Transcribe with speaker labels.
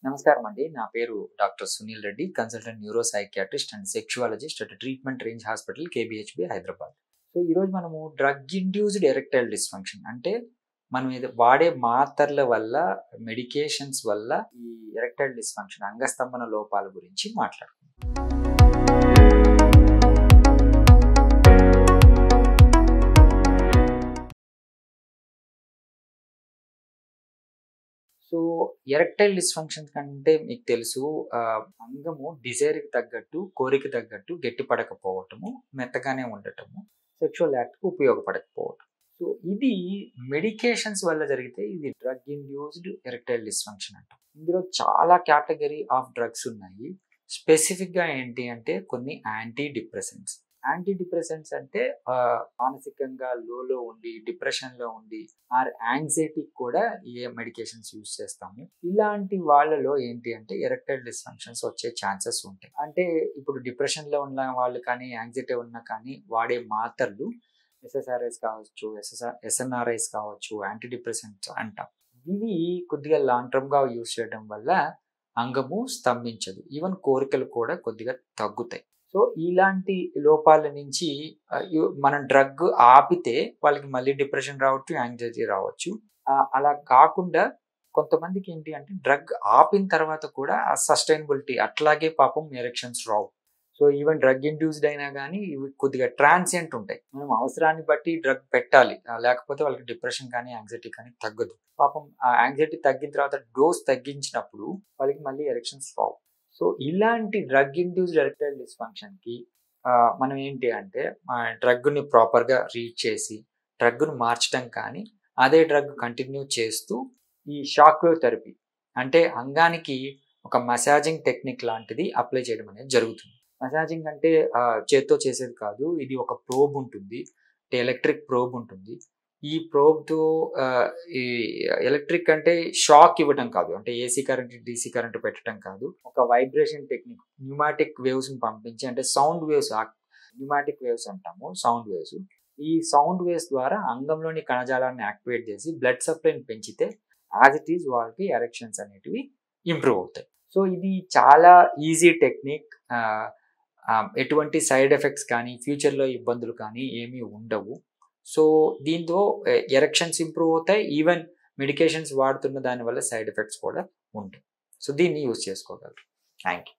Speaker 1: నమస్కారం అండి. నా పేరు doctor Sunil Reddy, consultant neuro psychiatrist and sexologist at treatment range hospital KBHB Hyderabad. So ఈరోజు మనము డ్రగ్ ఇండ్యూస్డ్ ఎరెక్టైల్ డిస్ఫంక్షన్ అంటే మనం వాడే మాత్రల వల్ల, మెడికేషన్స్ వల్ల ఈ ఎరెక్టైల్ డిస్ఫంక్షన్ అంగస్తంభన లోపాల గురించి మాట్లాడుకుందాం. సో ఎరెక్టైల్ డిస్ఫంక్షన్ కంటే మీకు తెలుసు అంగము డిజైర్కి తగ్గట్టు, కోరిక తగ్గట్టు గట్టిపడకపోవటము, మెత్తగానే ఉండటము, సెక్షువల్ యాక్ట్కి ఉపయోగపడకపోవటం. సో ఇది మెడికేషన్స్ వల్ల జరిగితే ఇది డ్రగ్ ఇండ్యూస్డ్ ఎరెక్టైల్ డిస్ఫంక్షన్ అంటాం. ఇందులో చాలా కేటగిరీ ఆఫ్ డ్రగ్స్ ఉన్నాయి. స్పెసిఫిక్గా ఏంటి అంటే కొన్ని యాంటీ డిప్రెసెంట్స్ అంటే మానసికంగా లోలో ఉండి, డిప్రెషన్లో ఉండి, ఆర్ యాంగ్జైటీ కూడా ఏ మెడికేషన్స్ యూజ్ చేస్తాము. ఇలాంటి వాళ్ళలో ఏంటి అంటే ఎరెక్టైల్ డిస్ఫంక్షన్స్ వచ్చే ఛాన్సెస్ ఉంటాయి. అంటే ఇప్పుడు డిప్రెషన్లో ఉన్న వాళ్ళు కానీ, యాంగ్జైటీ ఉన్నా కానీ వాడే మాత్రలు ఎస్ఎస్ఆర్ఐస్ కావచ్చు, ఎస్ఎన్ఆర్ఐస్ కావచ్చు, యాంటీ డిప్రెసెంట్స్ అంటాం. ఇవి కొద్దిగా లాంగ్ టర్మ్గా యూజ్ చేయడం వల్ల అంగము స్తంభించదు, ఈవెన్ కోరికలు కూడా కొద్దిగా తగ్గుతాయి. సో ఇలాంటి లోపాల నుంచి మనం డ్రగ్ ఆపితే వాళ్ళకి మళ్ళీ డిప్రెషన్ రావచ్చు, యాంగ్జైటీ రావచ్చు. అలా కాకుండా కొంతమందికి ఏంటి అంటే డ్రగ్ ఆపిన తర్వాత కూడా ఆ సస్టైనబిలిటీ అట్లాగే పాపం ఎరెక్షన్స్ రావు. సో ఈవెన్ డ్రగ్ ఇండ్యూస్డ్ అయినా కానీ ఇవి కొద్దిగా ట్రాన్సియంట్ ఉంటాయి. మనం అవసరాన్ని బట్టి డ్రగ్ పెట్టాలి, లేకపోతే వాళ్ళకి డిప్రెషన్ కానీ యాంగ్జైటీ కానీ తగ్గదు. పాపం ఆ యాంగ్జైటీ తగ్గిన తర్వాత డోస్ తగ్గించినప్పుడు వాళ్ళకి మళ్ళీ ఎరెక్షన్స్ రావు. సో ఇలాంటి డ్రగ్ ఇండ్యూస్డ్ ఎరెక్టైల్ డిస్ఫంక్షన్కి మనం ఏంటి అంటే డ్రగ్ని ప్రాపర్గా రీడ్ చేసి డ్రగ్ను మార్చడం కానీ, అదే డ్రగ్ కంటిన్యూ చేస్తూ ఈ షాక్ వేవ్ థెరపీ అంటే అంగానికి ఒక మసాజింగ్ టెక్నిక్ లాంటిది అప్లై చేయడం అనేది జరుగుతుంది. మసాజింగ్ అంటే చేత్తో చేసేది కాదు, ఇది ఒక ప్రోబ్ ఉంటుంది, ఎలక్ట్రిక్ ప్రోబ్ ఉంటుంది. ఈ ప్రోబ్తో ఈ ఎలక్ట్రిక్ అంటే షాక్ ఇవ్వడం కాదు, అంటే ఏసీ కరెంట్ డీసీ కరెంట్ పెట్టడం కాదు, ఒక వైబ్రేషన్ టెక్నిక్, న్యూమాటిక్ వేవ్స్ని పంపించి, అంటే సౌండ్ వేవ్స్, న్యూమాటిక్ వేవ్స్ అంటాము, సౌండ్ వేవ్స్. ఈ సౌండ్ వేవ్స్ ద్వారా అంగంలోని కణజాలాన్ని యాక్టివేట్ చేసి బ్లడ్ సప్లైని పెంచితే యాజ్ ఇట్ ఈజ్ వాళ్ళకి ఎరెక్షన్స్ అనేటివి ఇంప్రూవ్ అవుతాయి. సో ఇది చాలా ఈజీ టెక్నిక్. ఎటువంటి సైడ్ ఎఫెక్ట్స్ కానీ, ఫ్యూచర్లో ఇబ్బందులు కానీ ఏమీ ఉండవు. సో దీంతో ఎరెక్షన్స్ ఇంప్రూవ్ అవుతాయి, ఈవెన్ మెడికేషన్స్ వాడుతున్న దానివల్ల సైడ్ ఎఫెక్ట్స్ కూడా ఉంటాయి. సో దీన్ని యూజ్ చేసుకోగలరు. Thank you.